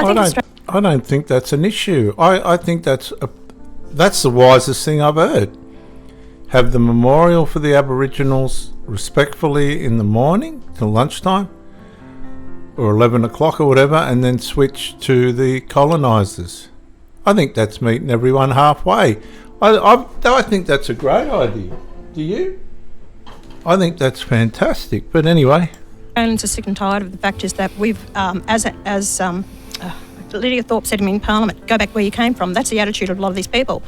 I don't think that's an issue. I think that's the wisest thing I've heard. Have the memorial for the Aboriginals respectfully in the morning till lunchtime or 11 o'clock or whatever, and then switch to the colonisers. I think that's meeting everyone halfway. I think that's a great idea. Do you? I think that's fantastic. But anyway. And sick and tired of the fact is that we've, as Lydia Thorpe said to me in Parliament, go back where you came from. That's the attitude of a lot of these people.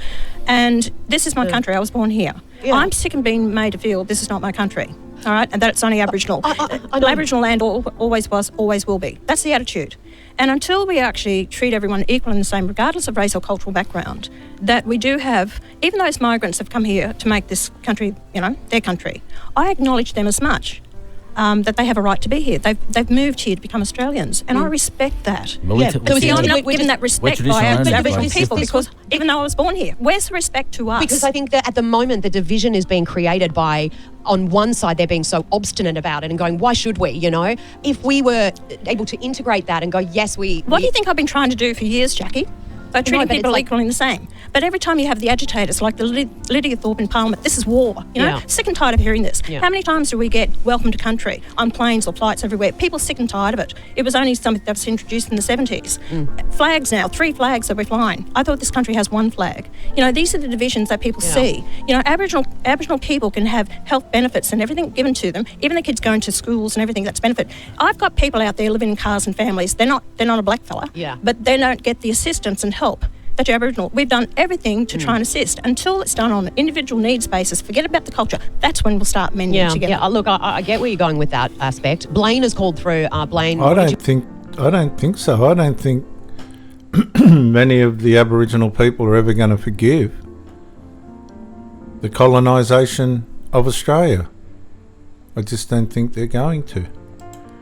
And this is my country. I was born here. Yeah. I'm sick of being made to feel this is not my country, all right, and that it's only Aboriginal. Aboriginal land always was, always will be. That's the attitude. And until we actually treat everyone equal and the same, regardless of race or cultural background, that we do have, even those migrants have come here to make this country, their country, I acknowledge them as much. That they have a right to be here. They've moved here to become Australians, and I respect that. I'm not given that respect by Aboriginal people because even though I was born here, where's the respect to us? Because I think that at the moment the division is being created by, on one side they're being so obstinate about it and going, why should we, If we were able to integrate that and go, yes, What do you think I've been trying to do for years, Jackie? By treating people equally the same. But every time you have the agitators, like the Lydia Thorpe in Parliament, this is war, Sick and tired of hearing this. Yeah. How many times do we get welcome to country on planes or flights everywhere? People sick and tired of it. It was only something that was introduced in the 70s. Flags now, 3 flags that we're flying. I thought this country has 1 flag. These are the divisions that people see. Aboriginal people can have health benefits and everything given to them, even the kids going to schools and everything that's benefit. I've got people out there living in cars and families. They're not a black fella, but they don't get the assistance and help that you're Aboriginal. We've done everything to try and assist. Until it's done on an individual needs basis, forget about the culture, that's when we'll start mending together. Yeah, look, I get where you're going with that aspect. Blaine has called through. Blaine, I don't think so. I don't think many of the Aboriginal people are ever going to forgive the colonisation of Australia. I just don't think they're going to.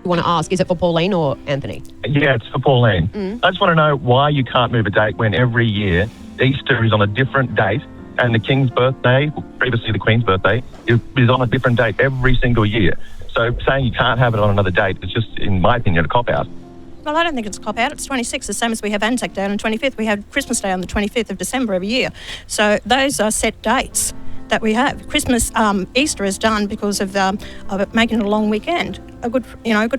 You want to ask, is it for Pauline or Anthony? Yeah, it's for Pauline. I just want to know why you can't move a date when every year Easter is on a different date and the King's birthday, previously the Queen's birthday, is on a different date every single year. So saying you can't have it on another date is just, in my opinion, a cop-out. Well, I don't think it's a cop-out. It's 26, the same as we have Anzac Day on the 25th. We have Christmas Day on the 25th of December every year. So those are set dates that we have. Christmas, Easter is done because of it making it a long weekend, a Good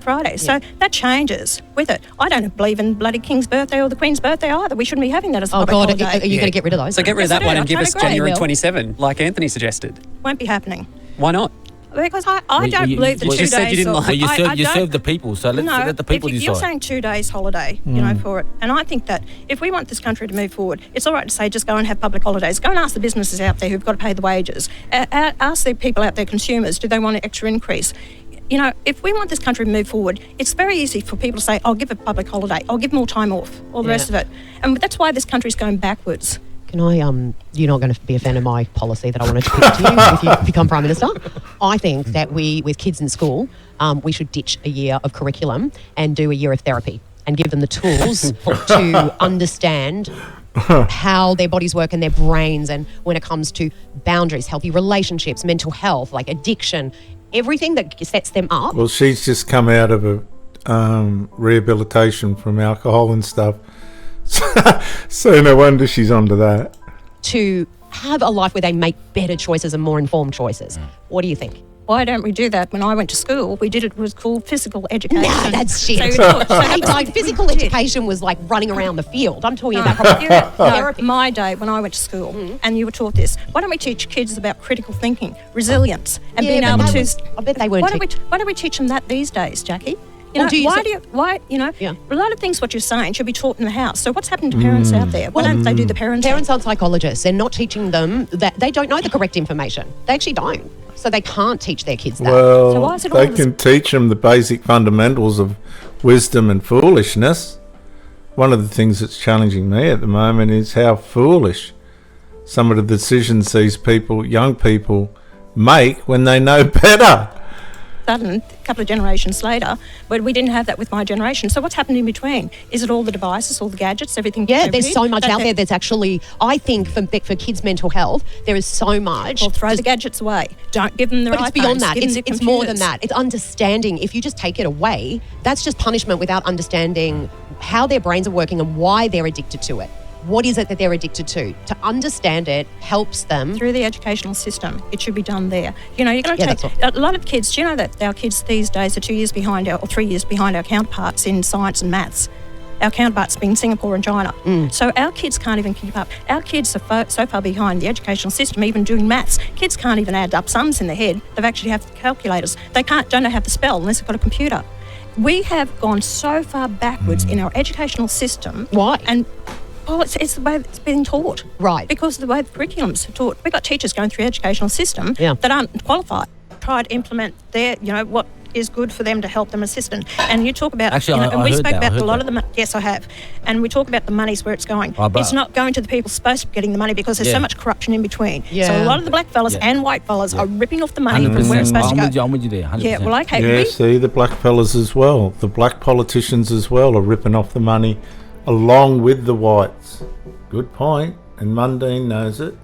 Friday. Yeah. So that changes with it. I don't believe in bloody King's birthday or the Queen's birthday either. We shouldn't be having that as a public holiday. Are you going to get rid of those? So get rid of that one and give us January 27, like Anthony suggested. Won't be happening. Why not? Because I don't believe the 2 days. You said you didn't like. You serve the people, so let the people decide. You're saying 2 days holiday, for it, and I think that if we want this country to move forward, it's all right to say just go and have public holidays. Go and ask the businesses out there who've got to pay the wages. Ask the people out there, consumers, do they want an extra increase? If we want this country to move forward, it's very easy for people to say, I'll give a public holiday, I'll give more time off, all the rest of it, and that's why this country's going backwards. Can I, you're not going to be a fan of my policy that I wanted to put to you if you become Prime Minister. I think that with kids in school, we should ditch a year of curriculum and do a year of therapy and give them the tools to understand how their bodies work and their brains, and when it comes to boundaries, healthy relationships, mental health, like addiction, everything that sets them up. Well, she's just come out of a rehabilitation from alcohol and stuff. So no wonder she's onto that. To have a life where they make better choices and more informed choices. What do you think? Why don't we do that? When I went to school, we did it was called physical education. Nah, that's shit. Physical education was like running around the field. I'm talking about therapy. My day when I went to school, and you were taught this. Why don't we teach kids about critical thinking, resilience, and being able to? I bet they weren't. Why don't we teach them that these days, Jackie? A lot of things what you're saying should be taught in the house. So what's happened to parents out there? Why don't they do the parenting? Parents aren't psychologists. They're not teaching them that. They don't know the correct information. They actually don't. So they can't teach their kids that. Well, so why is it they can teach them the basic fundamentals of wisdom and foolishness. One of the things that's challenging me at the moment is how foolish some of the decisions these young people make when they know better. sudden, a couple of generations later, but we didn't have that with my generation. So what's happened in between? Is it all the devices, all the gadgets, everything? Yeah, there's so much out there that's actually, I think, for kids' mental health, there is so much. Well, throw the gadgets away. Don't give them their iPhones. But it's beyond that. Give them It's more than that. It's understanding. If you just take it away, that's just punishment without understanding how their brains are working and why they're addicted to it. What is it that they're addicted to? To understand it helps them. Through the educational system, it should be done there. You know, you're going to take a lot of kids. Do you know that our kids these days are 2 years behind or 3 years behind our counterparts in science and maths? Our counterparts being Singapore and China. So our kids can't even keep up. Our kids are so far behind the educational system, even doing maths. Kids can't even add up sums in their head. They've actually have calculators. They don't know how to spell unless they've got a computer. We have gone so far backwards in our educational system. Why? And well, it's the way it's been taught. Right. Because of the way the curriculum's taught. We've got teachers going through the educational system that aren't qualified. Try to implement their, what is good for them to help them assist. And you talk about, Actually, and we spoke about a lot that. of the, yes, I have. And we talk about the monies where it's going. It's not going to the people supposed to be getting the money because there's so much corruption in between. Yeah. So a lot of the black fellas and white fellas are ripping off the money from where it's supposed to go. I'm with you there, 100%. Yeah, well, okay. Yeah, see, the black fellas as well. The black politicians as well are ripping off the money along with the whites. Good point. And Mundine knows it.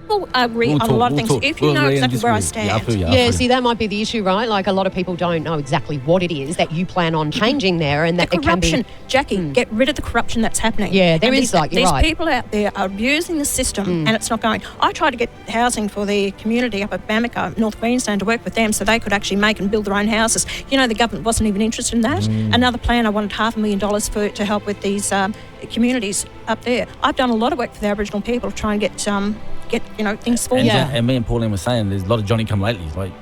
Well, I agree on a lot of things. If you know exactly where I stand. Yeah, see, that might be the issue, right? Like, a lot of people don't know exactly what it is that you plan on changing there, and that the it can corruption, be... Jackie, get rid of the corruption that's happening. Yeah, there and is, you're these right. people out there are abusing the system, and it's not going. I tried to get housing for the community up at Bamako, North Queensland, to work with them so they could actually make and build their own houses. You know, the government wasn't even interested in that. Another plan, I wanted $500,000 to help with these communities up there. I've done a lot of work for the Aboriginal people to try and get things for them. And me and Pauline were saying there's a lot of Johnny-come-latelys. Like,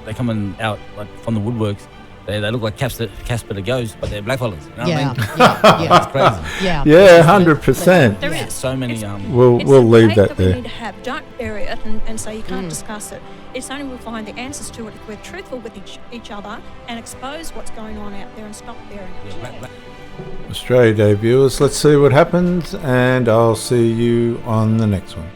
they're coming out like from the woodworks. They look like Casper the Ghost, but they're black fellas. You know what I mean? It's crazy. Yeah, 100%. There is so many. We'll leave that we there. need to have. Don't bury it and say you can't discuss it. It's only we'll find the answers to it if we're truthful with each other and expose what's going on out there and stop burying it. Australia Day viewers, let's see what happens, and I'll see you on the next one.